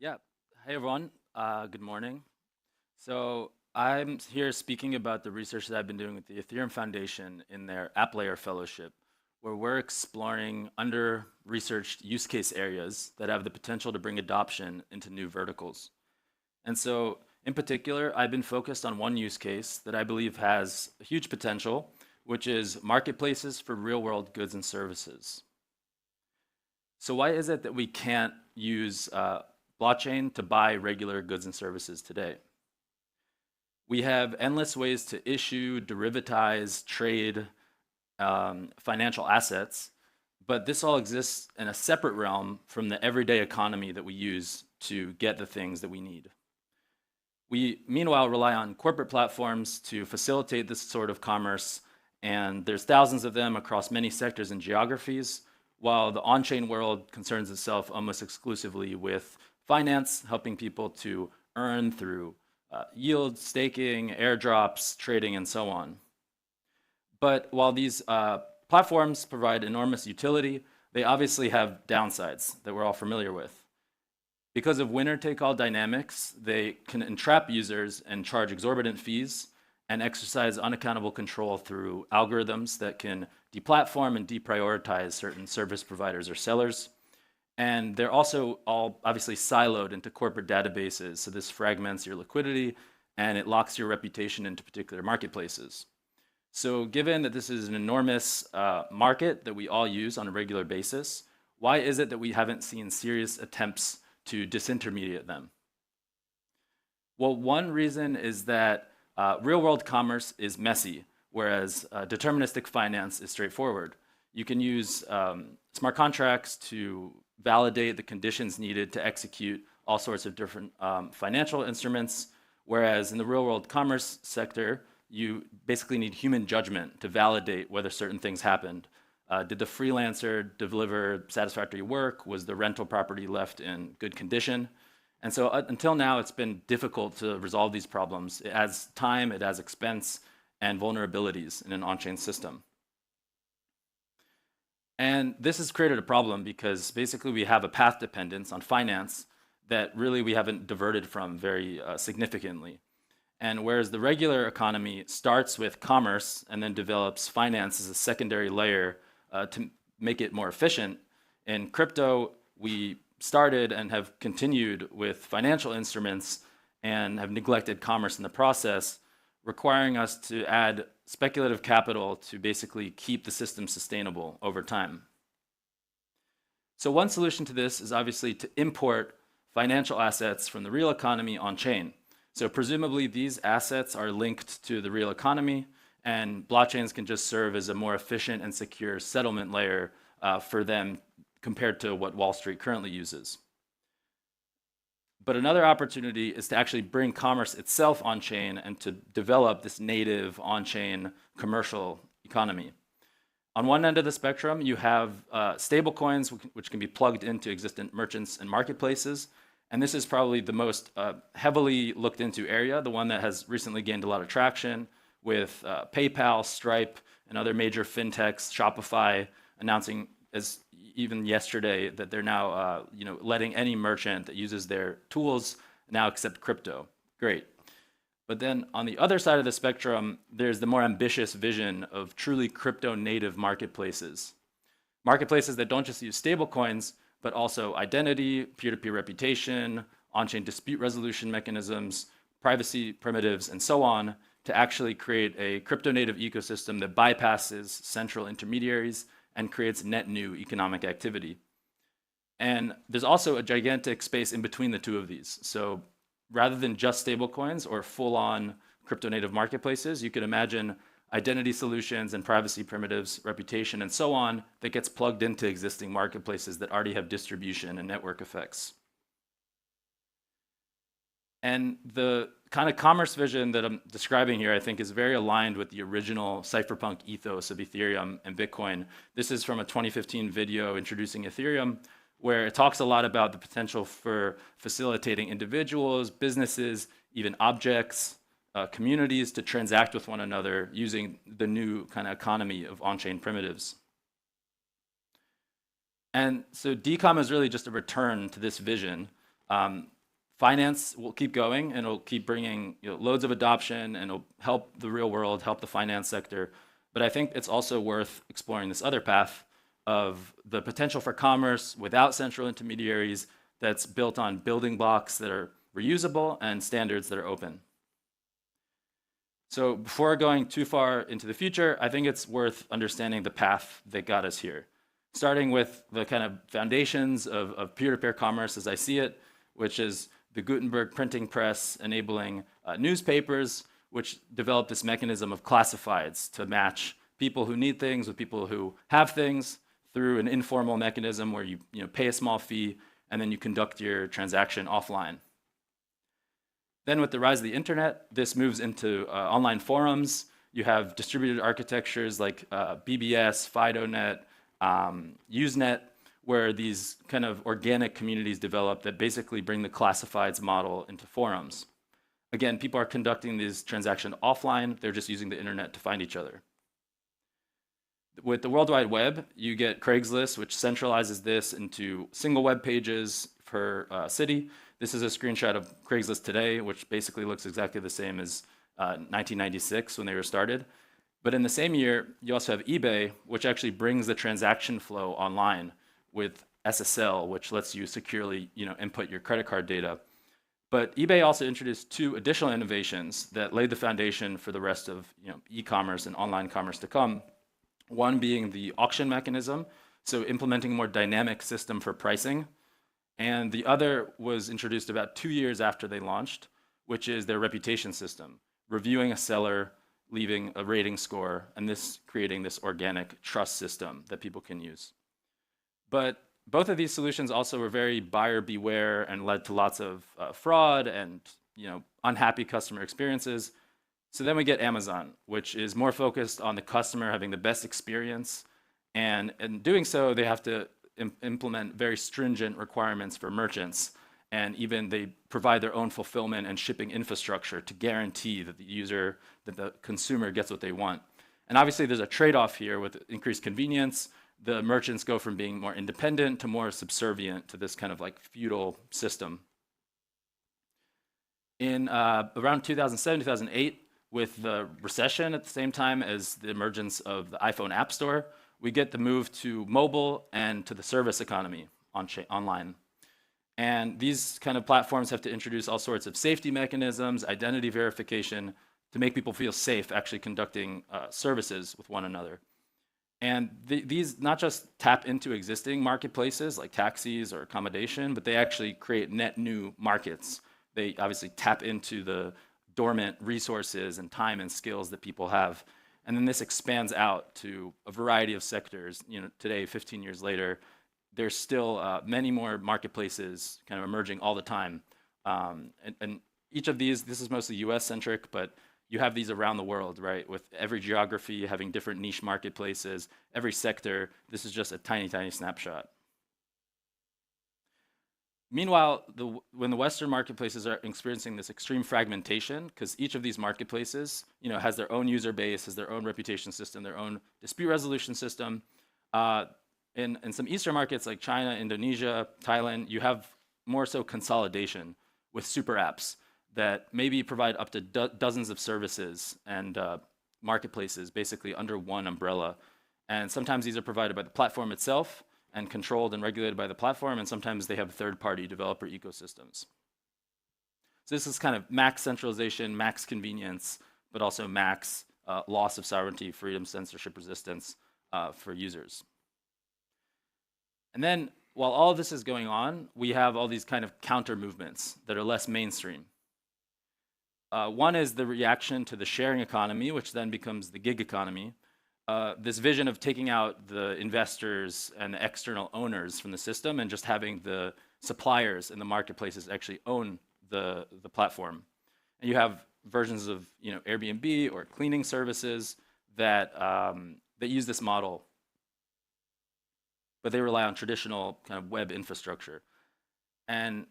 Yeah. Hey, everyone. Good morning. So I'm here speaking about the research that I've been doing with the Ethereum Foundation in their App Layer Fellowship, where we're exploring under-researched use case areas that have the potential to bring adoption into new verticals. And so, in particular, I've been focused on one use case that I believe has a huge potential, which is marketplaces for real-world goods and services. So why is it that we can't use blockchain to buy regular goods and services today? We have endless ways to issue, derivatize, trade financial assets, but this all exists in a separate realm from the everyday economy that we use to get the things that we need. We, meanwhile, rely on corporate platforms to facilitate this sort of commerce, and there's thousands of them across many sectors and geographies, while the on-chain world concerns itself almost exclusively with finance, helping people to earn through yield, staking, airdrops, trading, and so on. But while these platforms provide enormous utility, they obviously have downsides that we're all familiar with. Because of winner-take-all dynamics, they can entrap users and charge exorbitant fees and exercise unaccountable control through algorithms that can deplatform and deprioritize certain service providers or sellers. And they're also all obviously siloed into corporate databases, so this fragments your liquidity and it locks your reputation into particular marketplaces. So given that this is an enormous market that we all use on a regular basis, why is it that we haven't seen serious attempts to disintermediate them? Well, one reason is that real-world commerce is messy, whereas deterministic finance is straightforward. You can use smart contracts to validate the conditions needed to execute all sorts of different financial instruments, whereas in the real-world commerce sector, you basically need human judgment to validate whether certain things happened. Did the freelancer deliver satisfactory work? Was the rental property left in good condition? And so until now, it's been difficult to resolve these problems. It adds time, it adds expense, and vulnerabilities in an on-chain system. And this has created a problem because basically we have a path dependence on finance that really we haven't diverted from very significantly. And whereas the regular economy starts with commerce and then develops finance as a secondary layer to make it more efficient, in crypto, we started and have continued with financial instruments and have neglected commerce in the process, requiring us to add speculative capital to basically keep the system sustainable over time. So one solution to this is obviously to import financial assets from the real economy on-chain. So presumably these assets are linked to the real economy, and blockchains can just serve as a more efficient and secure settlement layer for them compared to what Wall Street currently uses. But another opportunity is to actually bring commerce itself on-chain and to develop this native on-chain commercial economy. On one end of the spectrum, you have stablecoins, which can be plugged into existing merchants and marketplaces. And this is probably the most heavily looked into area, the one that has recently gained a lot of traction with PayPal, Stripe, and other major fintechs, Shopify, announcing as even yesterday that they're now letting any merchant that uses their tools now accept crypto. Great. But then on the other side of the spectrum, there's the more ambitious vision of truly crypto native marketplaces. Marketplaces that don't just use stablecoins, but also identity, peer-to-peer reputation, on-chain dispute resolution mechanisms, privacy primitives, and so on, to actually create a crypto-native ecosystem that bypasses central intermediaries and creates net new economic activity. And there's also a gigantic space in between the two of these. So rather than just stablecoins or full-on crypto-native marketplaces, you could imagine identity solutions and privacy primitives, reputation, and so on that gets plugged into existing marketplaces that already have distribution and network effects. And the kind of commerce vision that I'm describing here, I think, is very aligned with the original cypherpunk ethos of Ethereum and Bitcoin. This is from a 2015 video introducing Ethereum, where it talks a lot about the potential for facilitating individuals, businesses, even objects, communities to transact with one another using the new kind of economy of on-chain primitives. And so DeCom is really just a return to this vision. finance will keep going and it'll keep bringing loads of adoption and it'll help the real world, help the finance sector. But I think it's also worth exploring this other path of the potential for commerce without central intermediaries that's built on building blocks that are reusable and standards that are open. So before going too far into the future, I think it's worth understanding the path that got us here. Starting with the kind of foundations of peer-to-peer commerce as I see it, which is the Gutenberg printing press enabling newspapers, which developed this mechanism of classifieds to match people who need things with people who have things through an informal mechanism where you pay a small fee and then you conduct your transaction offline. Then with the rise of the internet, this moves into online forums. You have distributed architectures like BBS, FidoNet, Usenet, where these kind of organic communities develop that basically bring the classifieds model into forums. Again, people are conducting these transactions offline. They're just using the internet to find each other. With the World Wide Web, you get Craigslist, which centralizes this into single web pages per city. This is a screenshot of Craigslist today, which basically looks exactly the same as 1996 when they were started. But in the same year, you also have eBay, which actually brings the transaction flow online with SSL, which lets you securely input your credit card data. But eBay also introduced two additional innovations that laid the foundation for the rest of e-commerce and online commerce to come. One being the auction mechanism, so implementing a more dynamic system for pricing. And the other was introduced about 2 years after they launched, which is their reputation system, reviewing a seller, leaving a rating score, and this creating this organic trust system that people can use. But both of these solutions also were very buyer beware and led to lots of fraud and unhappy customer experiences. So then we get Amazon, which is more focused on the customer having the best experience. And in doing so, they have to implement very stringent requirements for merchants. And even they provide their own fulfillment and shipping infrastructure to guarantee that the consumer gets what they want. And obviously there's a trade-off here with increased convenience. The merchants go from being more independent to more subservient to this kind of like feudal system. In around 2007, 2008, with the recession at the same time as the emergence of the iPhone App Store, we get the move to mobile and to the service economy online. And these kind of platforms have to introduce all sorts of safety mechanisms, identity verification, to make people feel safe actually conducting services with one another. And these not just tap into existing marketplaces like taxis or accommodation, but they actually create net new markets. They obviously tap into the dormant resources and time and skills that people have. And then this expands out to a variety of sectors. Today, 15 years later, there's still many more marketplaces kind of emerging all the time. And each of these, this is mostly US centric, but you have these around the world, right? With every geography having different niche marketplaces, every sector, this is just a tiny, tiny snapshot. Meanwhile, when the Western marketplaces are experiencing this extreme fragmentation, because each of these marketplaces, has their own user base, has their own reputation system, their own dispute resolution system. In some Eastern markets like China, Indonesia, Thailand, you have more so consolidation with super apps that maybe provide up to dozens of services and marketplaces basically under one umbrella. And sometimes these are provided by the platform itself and controlled and regulated by the platform, and sometimes they have third-party developer ecosystems. So this is kind of max centralization, max convenience, but also max loss of sovereignty, freedom, censorship resistance for users. And then while all of this is going on, we have all these kind of counter movements that are less mainstream. One is the reaction to the sharing economy, which then becomes the gig economy. This vision of taking out the investors and the external owners from the system and just having the suppliers in the marketplaces actually own the platform. And you have versions of Airbnb or cleaning services that use this model, but they rely on traditional kind of web infrastructure. And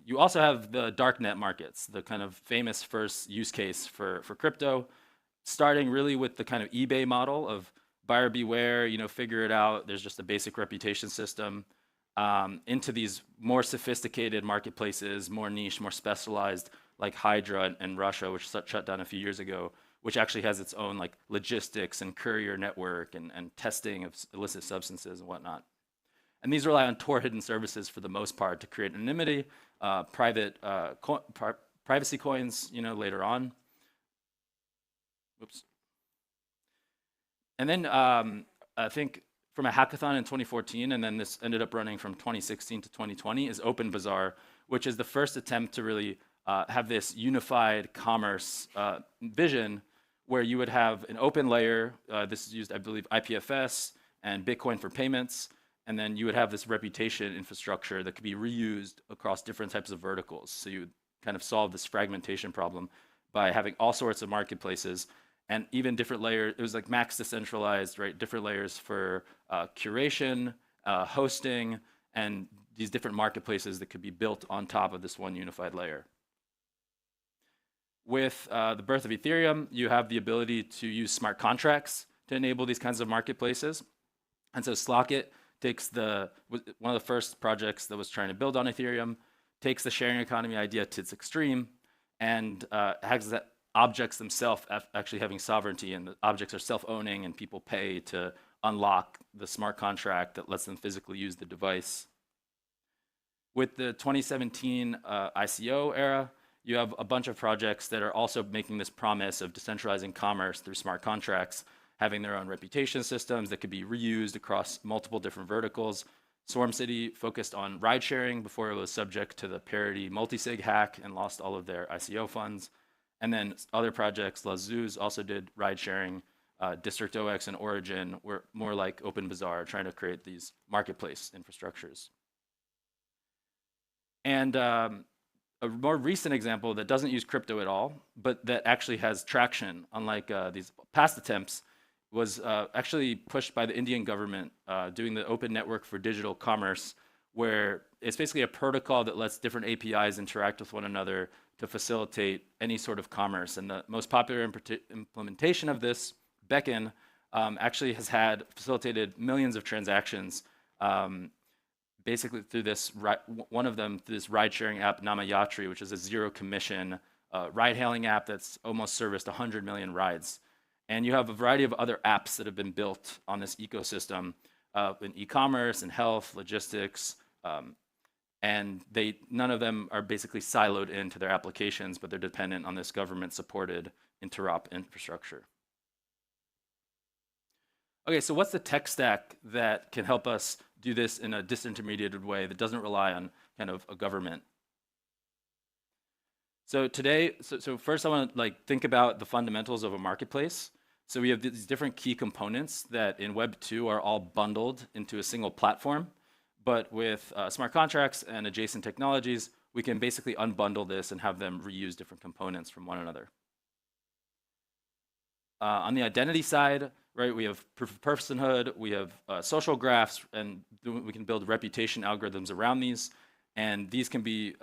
you also have the darknet markets, the kind of famous first use case for crypto, starting really with the kind of eBay model of buyer beware, figure it out. There's just a basic reputation system. into these more sophisticated marketplaces, more niche, more specialized, like Hydra and Russia, which shut down a few years ago, which actually has its own like logistics and courier network and testing of illicit substances and whatnot. And these rely on Tor hidden services for the most part to create anonymity, privacy coins, later on. Oops. And then I think from a hackathon in 2014, and then this ended up running from 2016 to 2020, is OpenBazaar, which is the first attempt to really have this unified commerce vision where you would have an open layer. This is used, I believe, IPFS and Bitcoin for payments. And then you would have this reputation infrastructure that could be reused across different types of verticals. So you would kind of solve this fragmentation problem by having all sorts of marketplaces and even different layers. It was like max decentralized, right? Different layers for curation, hosting, and these different marketplaces that could be built on top of this one unified layer. With the birth of Ethereum, you have the ability to use smart contracts to enable these kinds of marketplaces. And so Slockit takes one of the first projects that was trying to build on Ethereum, takes the sharing economy idea to its extreme, and has that objects themselves actually having sovereignty, and the objects are self-owning, and people pay to unlock the smart contract that lets them physically use the device. With the 2017 ICO era, you have a bunch of projects that are also making this promise of decentralizing commerce through smart contracts, having their own reputation systems that could be reused across multiple different verticals. Swarm City focused on ride sharing before it was subject to the Parity multisig hack and lost all of their ICO funds. And then other projects, La Zoos also did ride sharing. District OX and Origin were more like OpenBazaar, trying to create these marketplace infrastructures. And a more recent example that doesn't use crypto at all, but that actually has traction, unlike these past attempts, was actually pushed by the Indian government doing the Open Network for Digital Commerce, where it's basically a protocol that lets different APIs interact with one another to facilitate any sort of commerce. And the most popular implementation of this, Beacon, actually has facilitated millions of transactions, basically through this, one of them through this ride-sharing app, Namayatri, which is a zero-commission ride-hailing app that's almost serviced 100 million rides. And you have a variety of other apps that have been built on this ecosystem in e-commerce and health, logistics, and none of them are basically siloed into their applications, but they're dependent on this government-supported interop infrastructure. Okay, so what's the tech stack that can help us do this in a disintermediated way that doesn't rely on kind of a government? So today, so first I want to think about the fundamentals of a marketplace. So we have these different key components that in Web 2 are all bundled into a single platform. But with smart contracts and adjacent technologies, we can basically unbundle this and have them reuse different components from one another. On the identity side, right, we have proof of personhood, we have social graphs, and we can build reputation algorithms around these. And these can be,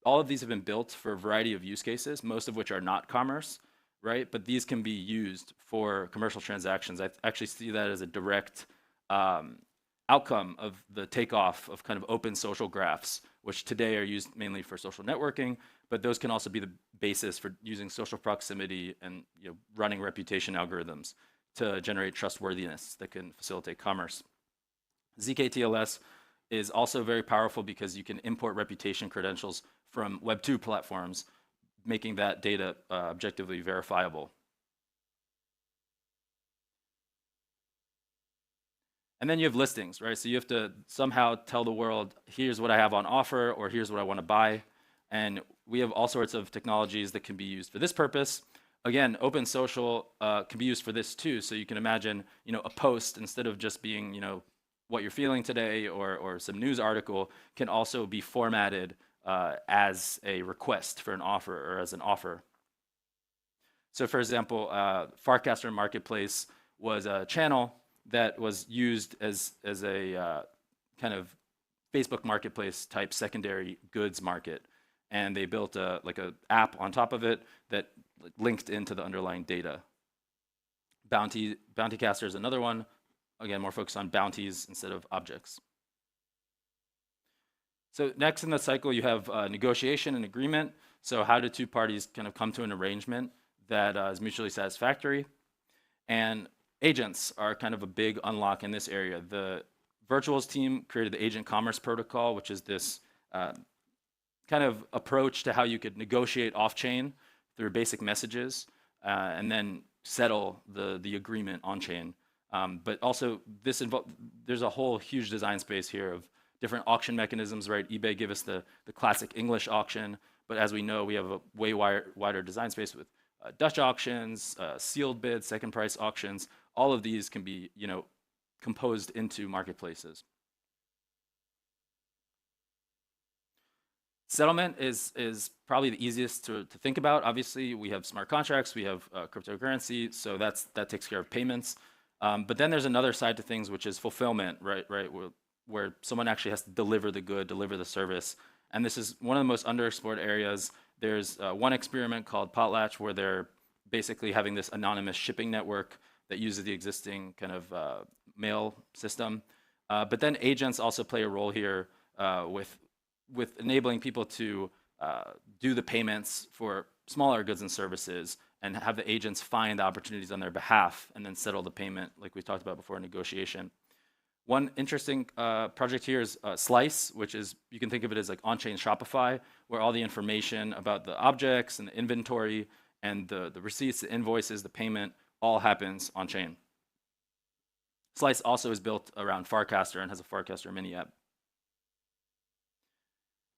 all of these have been built for a variety of use cases, most of which are not commerce, right? But these can be used for commercial transactions. I actually see that as a direct outcome of the takeoff of kind of open social graphs, which today are used mainly for social networking, but those can also be the basis for using social proximity and running reputation algorithms to generate trustworthiness that can facilitate commerce. zk-TLS is also very powerful because you can import reputation credentials from Web 2 platforms, making that data objectively verifiable. And then you have listings, right? So you have to somehow tell the world, here's what I have on offer, or here's what I want to buy. And we have all sorts of technologies that can be used for this purpose. Again, open social can be used for this too. So you can imagine, a post, instead of just being, what you're feeling today or some news article, can also be formatted as a request for an offer or as an offer. So for example, Farcaster Marketplace was a channel that was used as a kind of Facebook Marketplace type secondary goods market. And they built a app on top of it that linked into the underlying data. Bountycaster is another one. again, more focused on bounties instead of objects. So next in the cycle, you have negotiation and agreement. So how do two parties kind of come to an arrangement that is mutually satisfactory? And agents are kind of a big unlock in this area. The Virtuals team created the Agent Commerce Protocol, which is this kind of approach to how you could negotiate off-chain through basic messages and then settle the agreement on-chain. But also, there's a whole huge design space here of different auction mechanisms, right? eBay gave us the classic English auction, but as we know, we have a way wider design space with Dutch auctions, sealed bids, second price auctions. All of these can be, composed into marketplaces. Settlement is probably the easiest to think about. Obviously, we have smart contracts, we have cryptocurrency, so that takes care of payments. But then there's another side to things, which is fulfillment, right? Where someone actually has to deliver the good, deliver the service. And this is one of the most underexplored areas. There's one experiment called Potlatch where they're basically having this anonymous shipping network that uses the existing kind of mail system. But then agents also play a role here with enabling people to do the payments for smaller goods and services and have the agents find the opportunities on their behalf and then settle the payment like we talked about before, negotiation. One interesting project here is Slice, which is, you can think of it as like on-chain Shopify, where all the information about the objects and the inventory and the receipts, the invoices, the payment, all happens on-chain. Slice also is built around Farcaster and has a Farcaster mini app.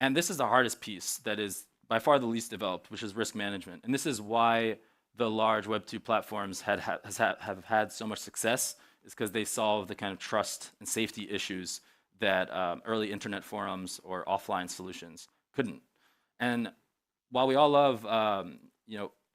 And this is the hardest piece that is by far the least developed, which is risk management. And this is why the large Web2 platforms have had so much success, is because they solve the kind of trust and safety issues that early internet forums or offline solutions couldn't. And while we all love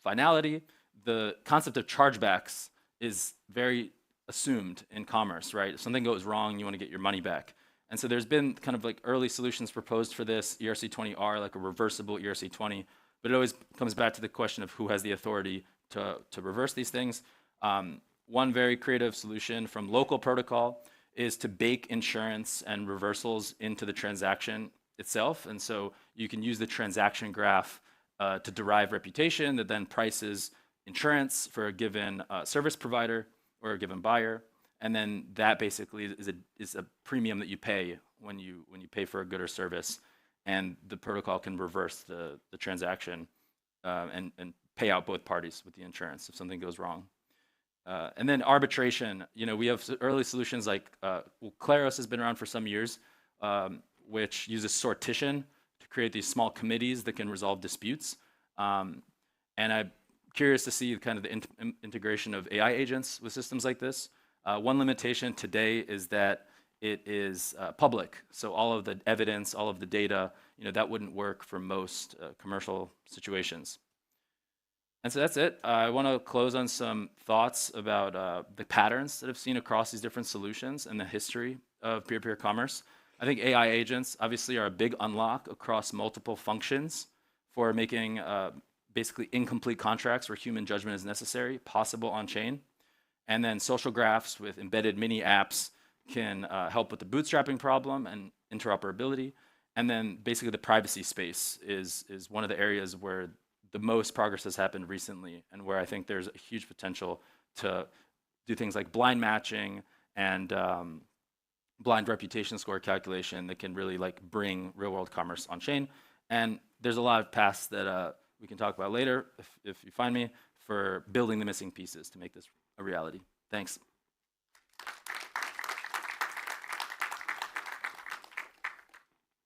finality, the concept of chargebacks is very assumed in commerce, right? If something goes wrong, you want to get your money back. And so there's been kind of like early solutions proposed for this, ERC20R, like a reversible ERC20, but it always comes back to the question of who has the authority to reverse these things. One very creative solution from Local Protocol is to bake insurance and reversals into the transaction itself. And so you can use the transaction graph to derive reputation that then prices insurance for a given service provider or a given buyer. And then that basically is a premium that you pay when you pay for a good or service. And the protocol can reverse the transaction and pay out both parties with the insurance if something goes wrong. And then arbitration, we have early solutions like Claros has been around for some years, which uses sortition to create these small committees that can resolve disputes. And I'm curious to see kind of the integration of AI agents with systems like this. One limitation today is that it is public. So all of the evidence, all of the data, that wouldn't work for most commercial situations. And so that's it. I want to close on some thoughts about the patterns that I've seen across these different solutions and the history of peer-to-peer commerce. I think AI agents obviously are a big unlock across multiple functions for making basically incomplete contracts where human judgment is necessary, possible on-chain. And then social graphs with embedded mini apps can help with the bootstrapping problem and interoperability. And then basically the privacy space is one of the areas where the most progress has happened recently and where I think there's a huge potential to do things like blind matching and blind reputation score calculation that can really like bring real world commerce on chain. And there's a lot of paths that we can talk about later if you find me for building the missing pieces to make this a reality. Thanks.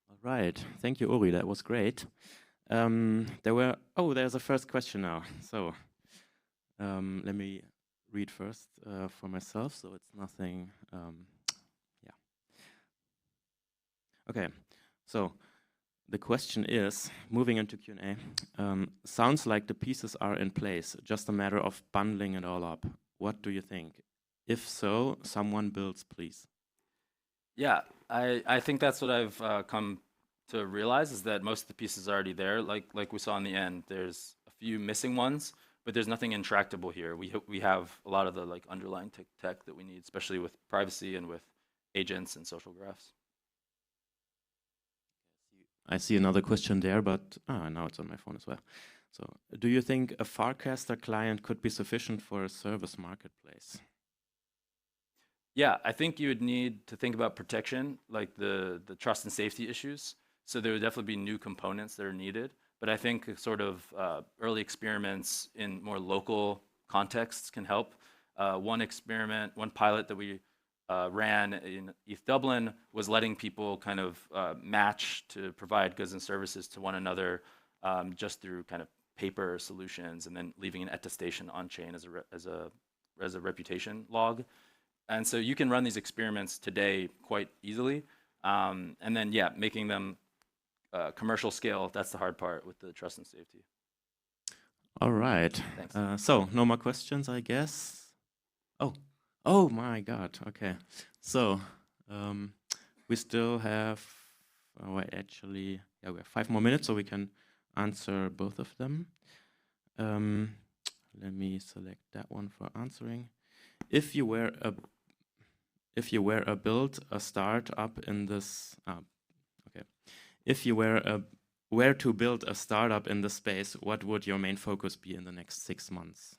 All right, thank you, Uri. That was great. There's a first question now. So let me read first for myself. So it's nothing. Yeah. Okay. So the question is, moving into Q&A. Sounds like the pieces are in place. Just a matter of bundling it all up. What do you think? If so, someone builds, please. Yeah, I think that's what I've come to realize is that most of the pieces are already there. Like we saw in the end, there's a few missing ones, but there's nothing intractable here. We have a lot of the like underlying tech that we need, especially with privacy and with agents and social graphs. I see another question there, but now it's on my phone as well. So, do you think a Farcaster client could be sufficient for a service marketplace? Yeah, I think you would need to think about protection, like the trust and safety issues. So there would definitely be new components that are needed. But I think sort of early experiments in more local contexts can help. One pilot that we ran in East Dublin was letting people kind of match to provide goods and services to one another just through kind of paper solutions, and then leaving an attestation on chain as a reputation log. And so you can run these experiments today quite easily. And then, yeah, making them commercial scale, that's the hard part with the trust and safety. All right. Thanks. So, no more questions, I guess. Oh my God. Okay. So, we still have, actually, yeah, we have 5 more minutes, so we can answer both of them. Let me select that one for answering. If you were a startup in this, if you were to build a startup in this space, what would your main focus be in the next 6 months?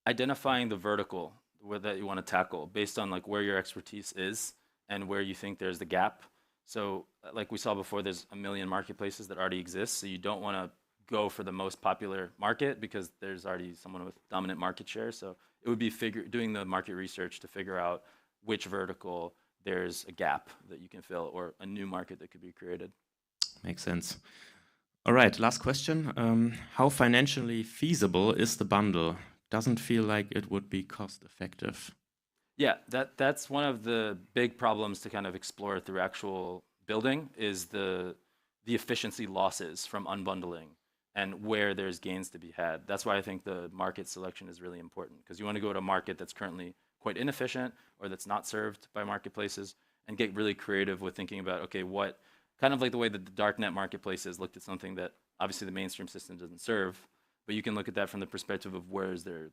Identifying the vertical that you want to tackle based on like where your expertise is and where you think there's the gap. So like we saw before, there's a million marketplaces that already exist. So you don't want to go for the most popular market because there's already someone with dominant market share. So it would be doing the market research to figure out which vertical there's a gap that you can fill or a new market that could be created. Makes sense. All right, last question. How financially feasible is the bundle? Doesn't feel like it would be cost effective. Yeah, that's one of the big problems to kind of explore through actual building is the efficiency losses from unbundling and where there's gains to be had. That's why I think the market selection is really important, because you want to go to a market that's currently quite inefficient or that's not served by marketplaces and get really creative with thinking about, okay, what kind of like the way that the darknet marketplaces looked at something that obviously the mainstream system doesn't serve, but you can look at that from the perspective of where is there